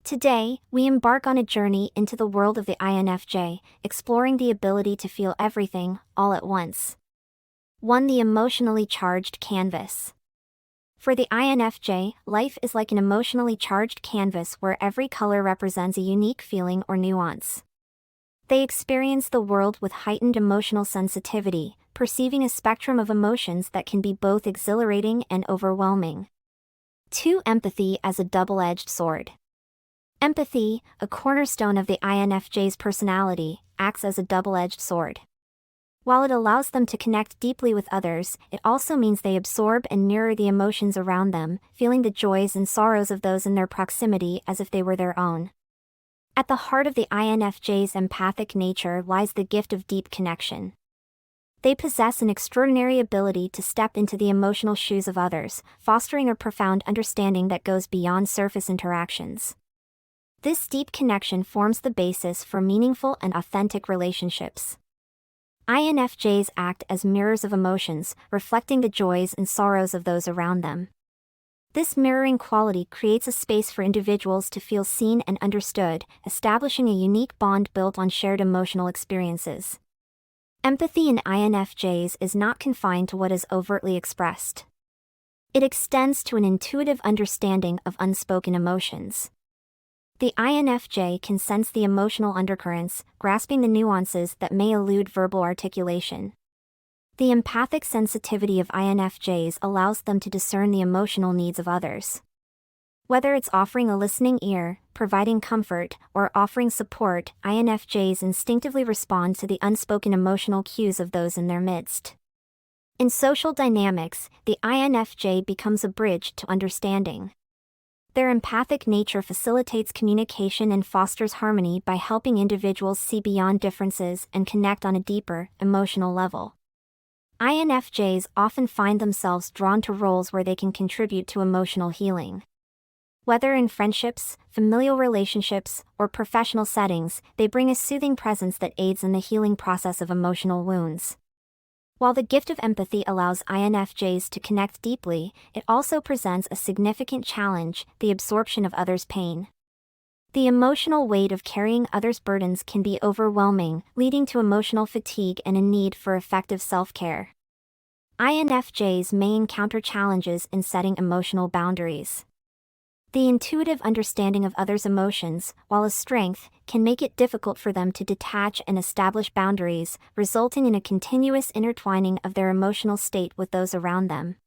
Today, we embark on a journey into the world of the INFJ, exploring the ability to feel everything, all at once. 1. The emotionally charged canvas. For the INFJ, life is like an emotionally charged canvas where every color represents a unique feeling or nuance. They experience the world with heightened emotional sensitivity, perceiving a spectrum of emotions that can be both exhilarating and overwhelming. 2. Empathy as a double-edged sword. Empathy, a cornerstone of the INFJ's personality, acts as a double-edged sword. While it allows them to connect deeply with others, it also means they absorb and mirror the emotions around them, feeling the joys and sorrows of those in their proximity as if they were their own. At the heart of the INFJ's empathic nature lies the gift of deep connection. They possess an extraordinary ability to step into the emotional shoes of others, fostering a profound understanding that goes beyond surface interactions. This deep connection forms the basis for meaningful and authentic relationships. INFJs act as mirrors of emotions, reflecting the joys and sorrows of those around them. This mirroring quality creates a space for individuals to feel seen and understood, establishing a unique bond built on shared emotional experiences. Empathy in INFJs is not confined to what is overtly expressed. It extends to an intuitive understanding of unspoken emotions. The INFJ can sense the emotional undercurrents, grasping the nuances that may elude verbal articulation. The empathic sensitivity of INFJs allows them to discern the emotional needs of others. Whether it's offering a listening ear, providing comfort, or offering support, INFJs instinctively respond to the unspoken emotional cues of those in their midst. In social dynamics, the INFJ becomes a bridge to understanding. Their empathic nature facilitates communication and fosters harmony by helping individuals see beyond differences and connect on a deeper, emotional level. INFJs often find themselves drawn to roles where they can contribute to emotional healing. Whether in friendships, familial relationships, or professional settings, they bring a soothing presence that aids in the healing process of emotional wounds. While the gift of empathy allows INFJs to connect deeply, it also presents a significant challenge: the absorption of others' pain. The emotional weight of carrying others' burdens can be overwhelming, leading to emotional fatigue and a need for effective self-care. INFJs may encounter challenges in setting emotional boundaries. The intuitive understanding of others' emotions, while a strength, can make it difficult for them to detach and establish boundaries, resulting in a continuous intertwining of their emotional state with those around them.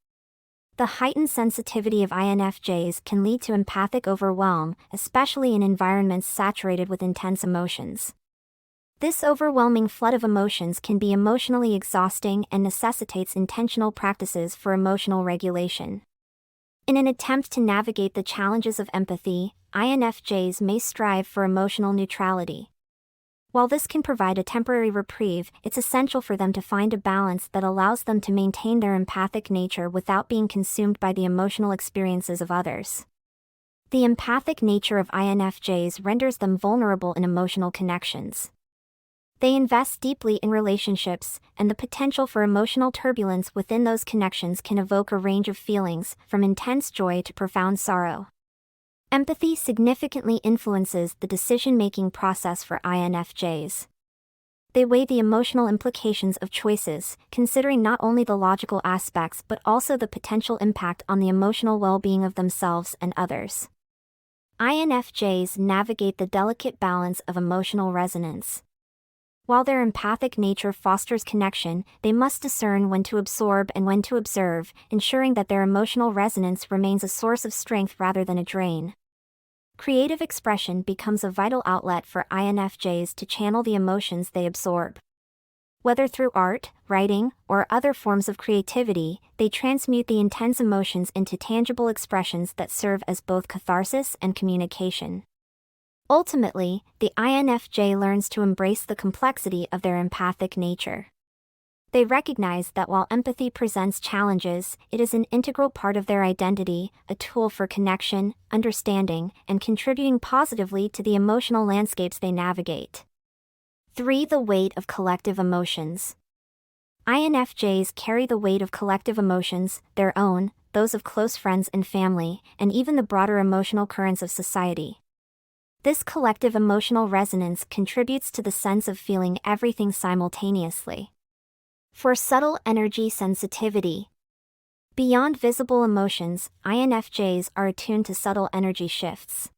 The heightened sensitivity of INFJs can lead to empathic overwhelm, especially in environments saturated with intense emotions. This overwhelming flood of emotions can be emotionally exhausting and necessitates intentional practices for emotional regulation. In an attempt to navigate the challenges of empathy, INFJs may strive for emotional neutrality. While this can provide a temporary reprieve, it's essential for them to find a balance that allows them to maintain their empathic nature without being consumed by the emotional experiences of others. The empathic nature of INFJs renders them vulnerable in emotional connections. They invest deeply in relationships, and the potential for emotional turbulence within those connections can evoke a range of feelings, from intense joy to profound sorrow. Empathy significantly influences the decision-making process for INFJs. They weigh the emotional implications of choices, considering not only the logical aspects but also the potential impact on the emotional well-being of themselves and others. INFJs navigate the delicate balance of emotional resonance. While their empathic nature fosters connection, they must discern when to absorb and when to observe, ensuring that their emotional resonance remains a source of strength rather than a drain. Creative expression becomes a vital outlet for INFJs to channel the emotions they absorb. Whether through art, writing, or other forms of creativity, they transmute the intense emotions into tangible expressions that serve as both catharsis and communication. Ultimately, the INFJ learns to embrace the complexity of their empathic nature. They recognize that while empathy presents challenges, it is an integral part of their identity, a tool for connection, understanding, and contributing positively to the emotional landscapes they navigate. 3. The weight of collective emotions. INFJs carry the weight of collective emotions, their own, those of close friends and family, and even the broader emotional currents of society. This collective emotional resonance contributes to the sense of feeling everything simultaneously. For subtle energy sensitivity. Beyond visible emotions, INFJs are attuned to subtle energy shifts.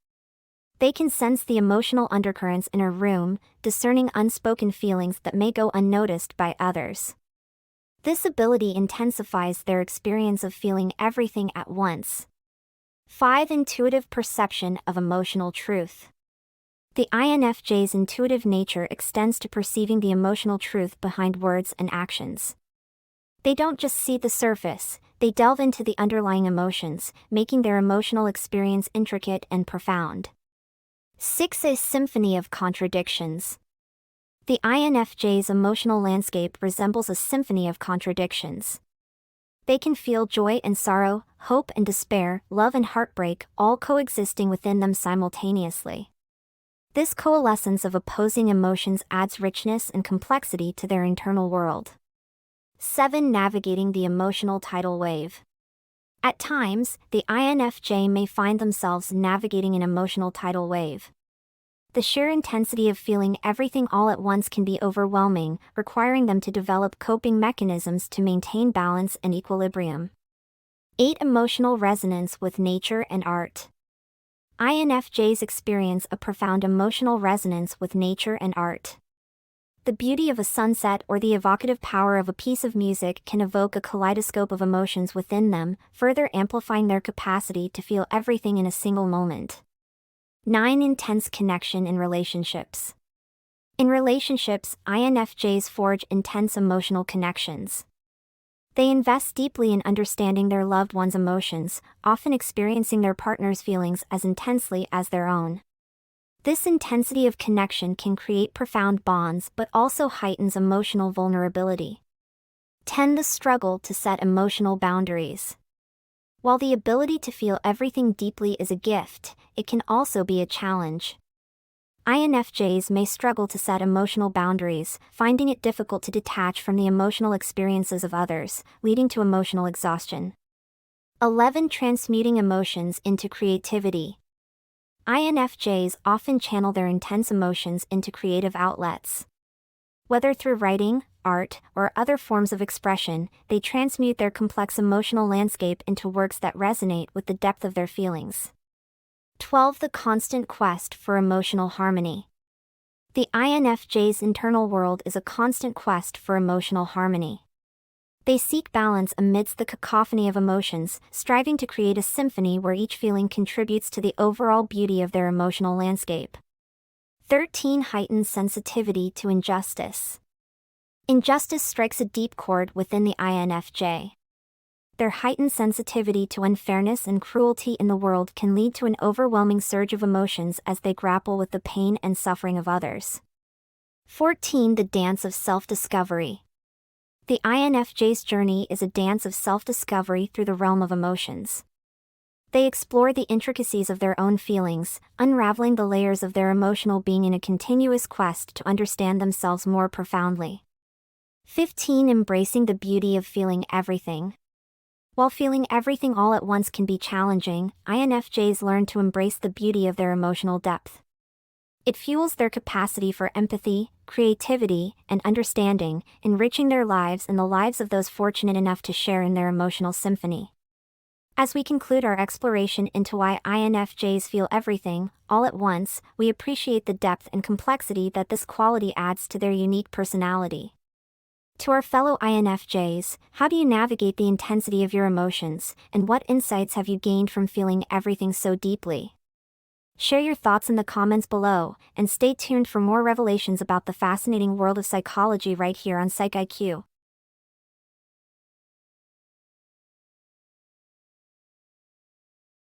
They can sense the emotional undercurrents in a room, discerning unspoken feelings that may go unnoticed by others. This ability intensifies their experience of feeling everything at once. 5. Intuitive perception of emotional truth. The INFJ's intuitive nature extends to perceiving the emotional truth behind words and actions. They don't just see the surface, they delve into the underlying emotions, making their emotional experience intricate and profound. 6. A symphony of contradictions. The INFJ's emotional landscape resembles a symphony of contradictions. They can feel joy and sorrow, hope and despair, love and heartbreak, all coexisting within them simultaneously. This coalescence of opposing emotions adds richness and complexity to their internal world. 7. Navigating the emotional tidal wave. At times, the INFJ may find themselves navigating an emotional tidal wave. The sheer intensity of feeling everything all at once can be overwhelming, requiring them to develop coping mechanisms to maintain balance and equilibrium. 8. Emotional resonance with nature and art. INFJs experience a profound emotional resonance with nature and art. The beauty of a sunset or the evocative power of a piece of music can evoke a kaleidoscope of emotions within them, further amplifying their capacity to feel everything in a single moment. 9. Intense connection in relationships. In relationships, INFJs forge intense emotional connections. They invest deeply in understanding their loved one's emotions, often experiencing their partner's feelings as intensely as their own. This intensity of connection can create profound bonds but also heightens emotional vulnerability. 10. The struggle to set emotional boundaries. While the ability to feel everything deeply is a gift, it can also be a challenge. INFJs may struggle to set emotional boundaries, finding it difficult to detach from the emotional experiences of others, leading to emotional exhaustion. 11. Transmuting emotions into creativity. INFJs often channel their intense emotions into creative outlets. Whether through writing, art, or other forms of expression, they transmute their complex emotional landscape into works that resonate with the depth of their feelings. 12. The constant quest for emotional harmony. The INFJ's internal world is a constant quest for emotional harmony. They seek balance amidst the cacophony of emotions, striving to create a symphony where each feeling contributes to the overall beauty of their emotional landscape. 13. Heightened sensitivity to injustice. Injustice strikes a deep chord within the INFJ. Their heightened sensitivity to unfairness and cruelty in the world can lead to an overwhelming surge of emotions as they grapple with the pain and suffering of others. 14. The dance of self-discovery. The INFJ's journey is a dance of self-discovery through the realm of emotions. They explore the intricacies of their own feelings, unraveling the layers of their emotional being in a continuous quest to understand themselves more profoundly. 15. Embracing the beauty of feeling everything. While feeling everything all at once can be challenging, INFJs learn to embrace the beauty of their emotional depth. It fuels their capacity for empathy, creativity, and understanding, enriching their lives and the lives of those fortunate enough to share in their emotional symphony. As we conclude our exploration into why INFJs feel everything, all at once, we appreciate the depth and complexity that this quality adds to their unique personality. To our fellow INFJs, how do you navigate the intensity of your emotions, and what insights have you gained from feeling everything so deeply? Share your thoughts in the comments below, and stay tuned for more revelations about the fascinating world of psychology right here on Psych IQ.